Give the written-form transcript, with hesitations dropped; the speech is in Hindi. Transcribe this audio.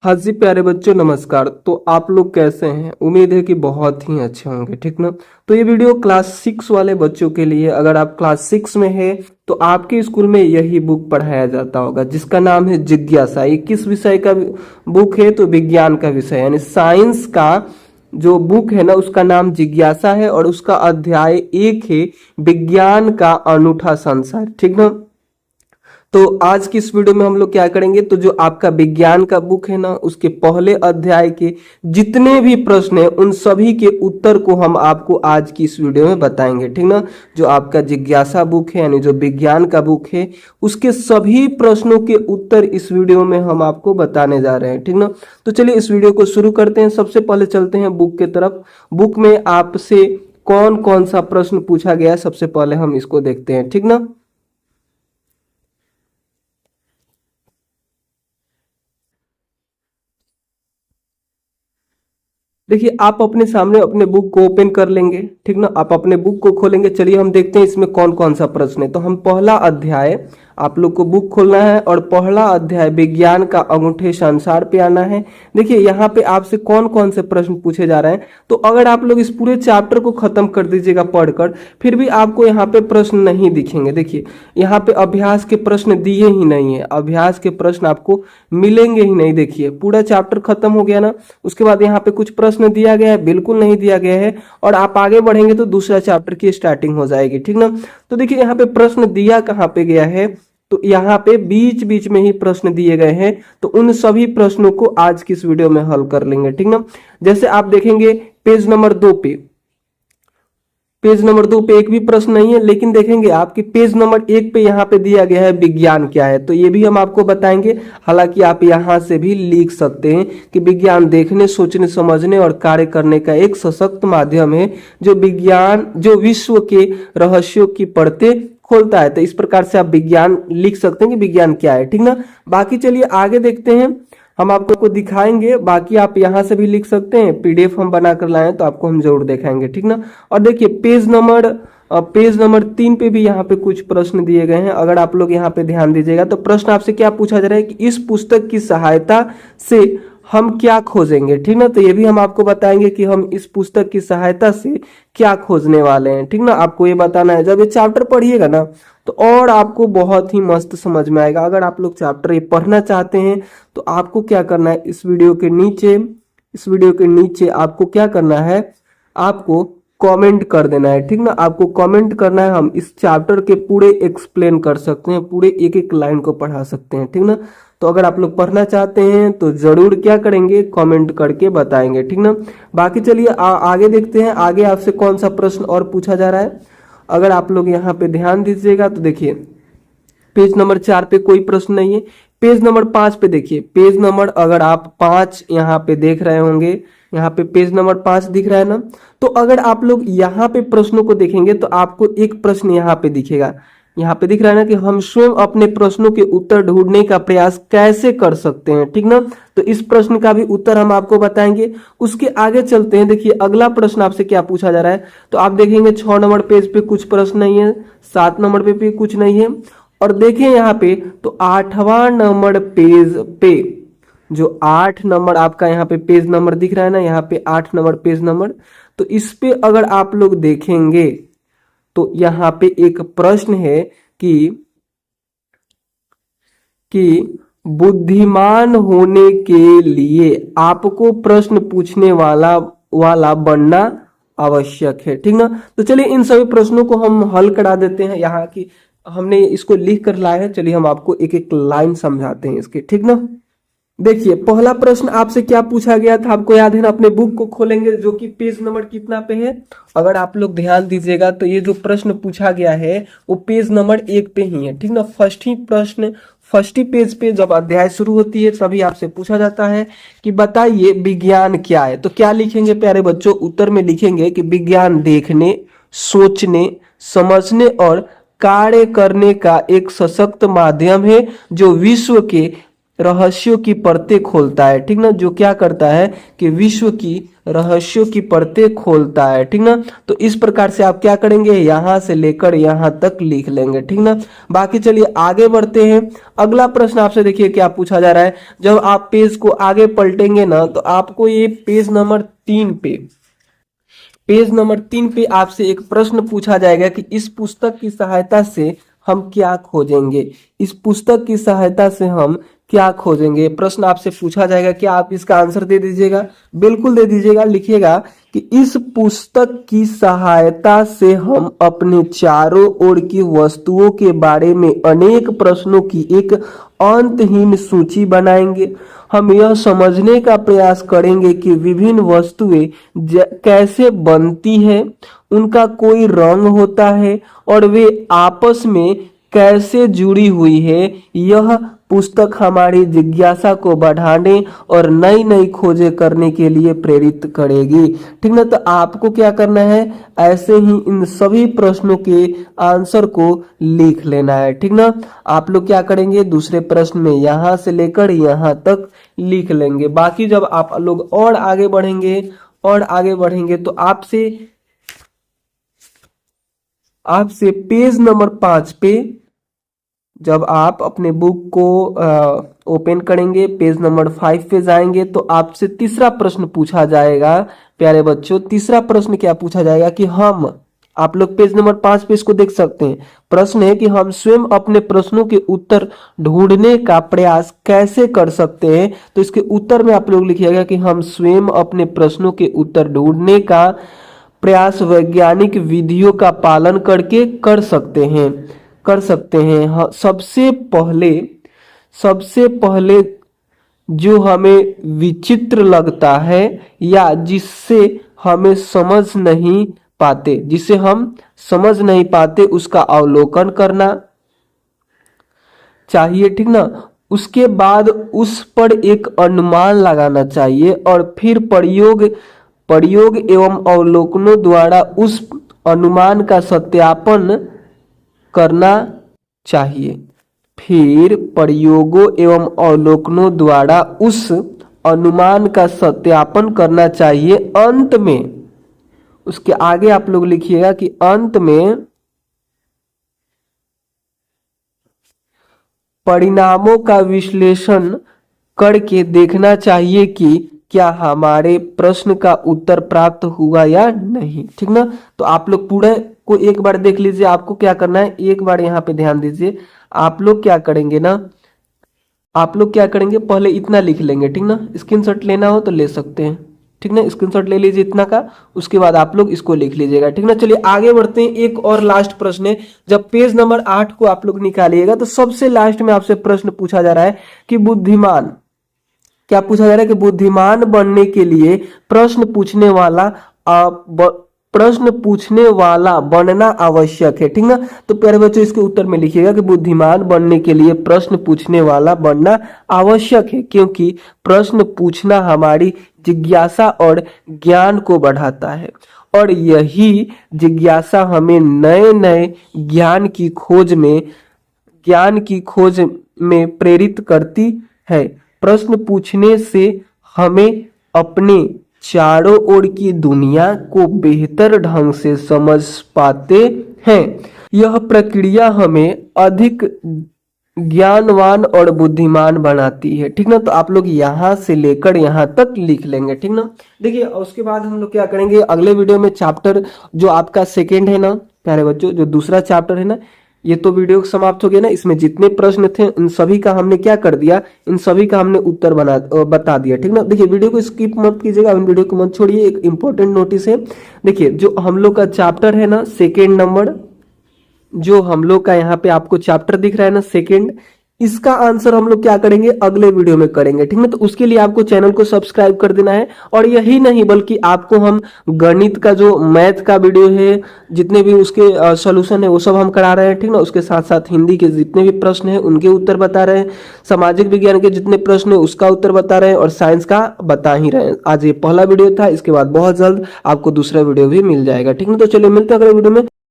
हाँ जी प्यारे बच्चों नमस्कार। तो आप लोग कैसे हैं? उम्मीद है कि बहुत ही अच्छे होंगे, ठीक ना। तो ये वीडियो क्लास 6 वाले बच्चों के लिए, अगर आप क्लास 6 में है तो आपके स्कूल में यही बुक पढ़ाया जाता होगा जिसका नाम है जिज्ञासा। ये किस विषय का बुक है? तो विज्ञान का विषय यानी साइंस का जो बुक है ना उसका नाम जिज्ञासा है और उसका अध्याय 1 है विज्ञान का अनूठा संसार, ठीक ना। तो आज की इस वीडियो में हम लोग क्या करेंगे, तो जो आपका विज्ञान का बुक है ना उसके पहले अध्याय के जितने भी प्रश्न हैं उन सभी के उत्तर को हम आपको आज की इस वीडियो में बताएंगे, ठीक ना। जो आपका जिज्ञासा बुक है यानी जो विज्ञान का बुक है उसके सभी प्रश्नों के उत्तर इस वीडियो में हम आपको बताने जा रहे हैं, ठीक ना। तो चलिए इस वीडियो को शुरू करते हैं। सबसे पहले चलते हैं बुक के तरफ। बुक में आपसे कौन कौन सा प्रश्न पूछा गया है सबसे पहले हम इसको देखते हैं, ठीक ना। देखिए आप अपने सामने अपने बुक को ओपन कर लेंगे, ठीक ना। आप अपने बुक को खोलेंगे। चलिए हम देखते हैं इसमें कौन कौन सा प्रश्न है। तो हम पहला अध्याय, आप लोग को बुक खोलना है और पहला अध्याय विज्ञान का अंगूठे संसार पे आना है। देखिए यहाँ पे आपसे कौन कौन से प्रश्न पूछे जा रहे हैं। तो अगर आप लोग इस पूरे चैप्टर को खत्म कर दीजिएगा पढ़कर, फिर भी आपको यहाँ पे प्रश्न नहीं दिखेंगे। देखिए यहाँ पे अभ्यास के प्रश्न दिए ही नहीं है, अभ्यास के प्रश्न आपको मिलेंगे ही नहीं। देखिए पूरा चैप्टर खत्म हो गया ना, उसके बाद यहाँ पे कुछ प्रश्न दिया गया है, बिल्कुल नहीं दिया गया है। और आप आगे बढ़ेंगे तो दूसरा चैप्टर की स्टार्टिंग हो जाएगी, ठीक ना। तो देखिए यहाँ पे प्रश्न दिया कहाँ पे गया है, तो यहाँ पे बीच बीच में ही प्रश्न दिए गए हैं। तो उन सभी प्रश्नों को आज की इस वीडियो में हल कर लेंगे, ठीक ना। जैसे आप देखेंगे पेज नंबर 2 पे, पेज नंबर 2 पे एक भी प्रश्न नहीं है, लेकिन देखेंगे आपके पेज नंबर 1 पे यहाँ पे दिया गया है विज्ञान क्या है। तो ये भी हम आपको बताएंगे। हालांकि आप यहाँ से भी लिख सकते हैं कि विज्ञान देखने, सोचने, समझने और कार्य करने का एक सशक्त माध्यम है जो विज्ञान, जो विश्व के रहस्यों की परतें खोलता है। तो इस प्रकार से आप विज्ञान लिख सकते हैं कि विज्ञान क्या है, ठीक ना। बाकी चलिए आगे देखते हैं, हम आपको दिखाएंगे। बाकी आप यहाँ से भी लिख सकते हैं, पीडीएफ हम बनाकर लाए तो आपको हम जरूर दिखाएंगे, ठीक ना। और देखिए पेज नंबर 3 पे भी यहाँ पे कुछ प्रश्न दिए गए हैं। अगर आप लोग यहाँ पे ध्यान दीजिएगा तो प्रश्न आपसे क्या पूछा जा रहा है कि इस पुस्तक की सहायता से हम क्या खोजेंगे, ठीक ना। तो ये भी हम आपको बताएंगे कि हम इस पुस्तक की सहायता से क्या खोजने वाले हैं, ठीक ना। आपको ये बताना है। जब ये चैप्टर पढ़िएगा ना तो और आपको बहुत ही मस्त समझ में आएगा। अगर आप लोग चैप्टर ये पढ़ना चाहते हैं तो आपको क्या करना है, इस वीडियो के नीचे आपको क्या करना है, आपको कमेंट कर देना है, ठीक ना। आपको कमेंट करना है। हम इस चैप्टर के पूरे एक्सप्लेन कर सकते हैं, पूरे एक एक लाइन को पढ़ा सकते हैं, ठीक ना। तो अगर आप लोग पढ़ना चाहते हैं तो जरूर क्या करेंगे, कमेंट करके बताएंगे, ठीक ना। बाकी चलिए आगे देखते हैं, आगे आपसे कौन सा प्रश्न और पूछा जा रहा है। अगर आप लोग यहाँ पे ध्यान दीजिएगा तो देखिए पेज नंबर 4 पे कोई प्रश्न नहीं है। पेज नंबर 5 पे देखिए, पेज नंबर अगर आप 5 यहाँ पे देख रहे होंगे, यहाँ पे पेज नंबर 5 दिख रहा है ना। तो अगर आप लोग यहाँ पे प्रश्नों को देखेंगे तो आपको एक प्रश्न यहाँ पे दिखेगा, यहाँ पे दिख रहा है ना कि हम स्वयं अपने प्रश्नों के उत्तर ढूंढने का प्रयास कैसे कर सकते हैं, ठीक ना। तो इस प्रश्न का भी उत्तर हम आपको बताएंगे। उसके आगे चलते हैं। देखिए अगला प्रश्न आपसे क्या पूछा जा रहा है। तो आप देखेंगे 6 नंबर पेज पे कुछ प्रश्न नहीं है, 7 नंबर पे भी कुछ नहीं है। और देखिए यहाँ पे तो 8वां नंबर पेज पे, जो 8 नंबर आपका यहाँ पे पेज नंबर दिख रहा है ना, यहाँ पे 8 नंबर पेज नंबर, तो इस पे अगर आप लोग देखेंगे तो यहाँ पे एक प्रश्न है कि बुद्धिमान होने के लिए आपको प्रश्न पूछने वाला बनना आवश्यक है, ठीक ना। तो चलिए इन सभी प्रश्नों को हम हल करा देते हैं। यहाँ की हमने इसको लिख कर लाए हैं, चलिए हम आपको एक एक लाइन समझाते हैं इसके, ठीक ना। देखिए पहला प्रश्न आपसे क्या पूछा गया था, आपको याद है ना। अपने बुक को खोलेंगे जो कि पेज नंबर कितना पे है, अगर आप लोग ध्यान दीजिएगा तो ये जो प्रश्न पूछा गया है वो पेज नंबर 1 पे ही है, ठीक ना। फर्स्ट ही पेज पे जब अध्याय शुरू होती है तभी आपसे पूछा जाता है कि बताइए विज्ञान क्या है। तो क्या लिखेंगे प्यारे बच्चों, उत्तर में लिखेंगे कि विज्ञान देखने, सोचने, समझने और कार्य करने का एक सशक्त माध्यम है जो विश्व के रहस्यों की परतें खोलता है, ठीक ना। जो क्या करता है कि विश्व की रहस्यों की परतें खोलता है, ठीक ना। तो इस प्रकार से आप क्या करेंगे, यहां से लेकर यहां तक लिख लेंगे, ठीक ना। बाकी चलिए आगे बढ़ते हैं। अगला प्रश्न आपसे देखिए क्या पूछा जा रहा है। जब आप पेज को आगे पलटेंगे ना तो आपको ये पेज नंबर 3 पे आपसे एक प्रश्न पूछा जाएगा कि इस पुस्तक की सहायता से हम क्या खोजेंगे। इस पुस्तक की सहायता से हम क्या खोजेंगे, प्रश्न आपसे पूछा जाएगा। क्या आप इसका आंसर दे दीजिएगा? बिल्कुल दे दीजिएगा। लिखिएगा कि इस पुस्तक की सहायता से हम अपने चारों ओर की वस्तुओं के बारे में अनेक प्रश्नों की एक अंतहीन सूची बनाएंगे। हम यह समझने का प्रयास करेंगे कि विभिन्न वस्तुएं कैसे बनती हैं, उनका कोई रंग होता है और वे आपस में कैसे जुड़ी हुई है। यह पुस्तक हमारी जिज्ञासा को बढ़ाने और नई नई खोजें करने के लिए प्रेरित करेगी, ठीक ना। तो आपको क्या करना है, ऐसे ही इन सभी प्रश्नों के आंसर को लिख लेना है, ठीक ना। आप लोग क्या करेंगे, दूसरे प्रश्न में यहां से लेकर यहां तक लिख लेंगे। बाकी जब आप लोग और आगे बढ़ेंगे तो आपसे पेज नंबर 5 पे जब आप अपने बुक को ओपन करेंगे, पेज नंबर 5 पे जाएंगे तो आपसे तीसरा प्रश्न पूछा जाएगा। प्यारे बच्चों, तीसरा प्रश्न क्या पूछा जाएगा कि आप लोग पेज नंबर 5 पे इसको देख सकते हैं। प्रश्न है कि हम स्वयं अपने प्रश्नों के उत्तर ढूंढने का प्रयास कैसे कर सकते हैं। तो इसके उत्तर में आप लोग लिखिएगा कि हम स्वयं अपने प्रश्नों के उत्तर ढूंढने का प्रयास वैज्ञानिक विधियों का पालन करके कर सकते हैं। हाँ, सबसे पहले जो हमें विचित्र लगता है या जिसे हम समझ नहीं पाते उसका अवलोकन करना चाहिए, ठीक ना। उसके बाद उस पर एक अनुमान लगाना चाहिए और फिर प्रयोग एवं अवलोकनों द्वारा उस अनुमान का सत्यापन करना चाहिए। फिर प्रयोगों एवं अवलोकनों द्वारा उस अनुमान का सत्यापन करना चाहिए। अंत में, उसके आगे आप लोग लिखिएगा कि अंत में परिणामों का विश्लेषण करके देखना चाहिए कि क्या हमारे प्रश्न का उत्तर प्राप्त हुआ या नहीं, ठीक ना। तो आप लोग पूरे को एक बार देख लीजिए। आपको क्या करना है, एक बार यहाँ पे ध्यान दीजिए। आप लोग क्या करेंगे, पहले इतना लिख लेंगे, ठीक ना। स्क्रीनशॉट लेना हो तो ले सकते हैं, ठीक ना। स्क्रीनशॉट ले लीजिए इतना का, उसके बाद आप लोग इसको लिख लीजिएगा, ठीक ना। चलिए आगे बढ़ते हैं। एक और लास्ट प्रश्न है। जब पेज नंबर 8 को आप लोग निकालिएगा तो सबसे लास्ट में आपसे प्रश्न पूछा जा रहा है कि बुद्धिमान बनने के लिए प्रश्न पूछने वाला बनना आवश्यक है, ठीक ना। तो प्यारे बच्चों, इसके उत्तर में लिखिएगा कि बुद्धिमान बनने के लिए प्रश्न पूछने वाला बनना आवश्यक है, क्योंकि प्रश्न पूछना हमारी जिज्ञासा और ज्ञान को बढ़ाता है और यही जिज्ञासा हमें नए नए ज्ञान की खोज में प्रेरित करती है। प्रश्न पूछने से हमें अपने चारों ओर की दुनिया को बेहतर ढंग से समझ पाते हैं। यह प्रक्रिया हमें अधिक ज्ञानवान और बुद्धिमान बनाती है, ठीक ना। तो आप लोग यहां से लेकर यहां तक लिख लेंगे, ठीक ना। देखिए उसके बाद हम लोग क्या करेंगे, अगले वीडियो में चैप्टर जो आपका सेकेंड है ना प्यारे बच्चों, जो दूसरा चैप्टर है ना, ये तो वीडियो समाप्त हो गया ना। इसमें जितने प्रश्न थे इन सभी का हमने क्या कर दिया, इन सभी का हमने उत्तर बता दिया, ठीक ना। देखिए वीडियो को स्किप मत कीजिएगा, इन वीडियो को मत छोड़िए। एक इंपॉर्टेंट नोटिस है, देखिए जो हम लोग का चैप्टर है ना सेकेंड नंबर, जो हम लोग का यहाँ पे आपको चैप्टर दिख रहा है ना सेकेंड, इसका आंसर हम लोग क्या करेंगे, अगले वीडियो में करेंगे, ठीक है। तो उसके लिए आपको चैनल को सब्सक्राइब कर देना है। और यही नहीं बल्कि आपको हम गणित का जो मैथ का वीडियो है, जितने भी उसके सॉल्यूशन है वो सब हम करा रहे हैं, ठीक ना। उसके साथ साथ हिंदी के जितने भी प्रश्न है उनके उत्तर बता रहे हैं, सामाजिक विज्ञान के जितने प्रश्न है उसका उत्तर बता रहे हैं और साइंस का बता ही रहे हैं। आज ये पहला वीडियो था, इसके बाद बहुत जल्द आपको दूसरा वीडियो भी मिल जाएगा, ठीक है। तो चलिए मिलते हैं अगले वीडियो में।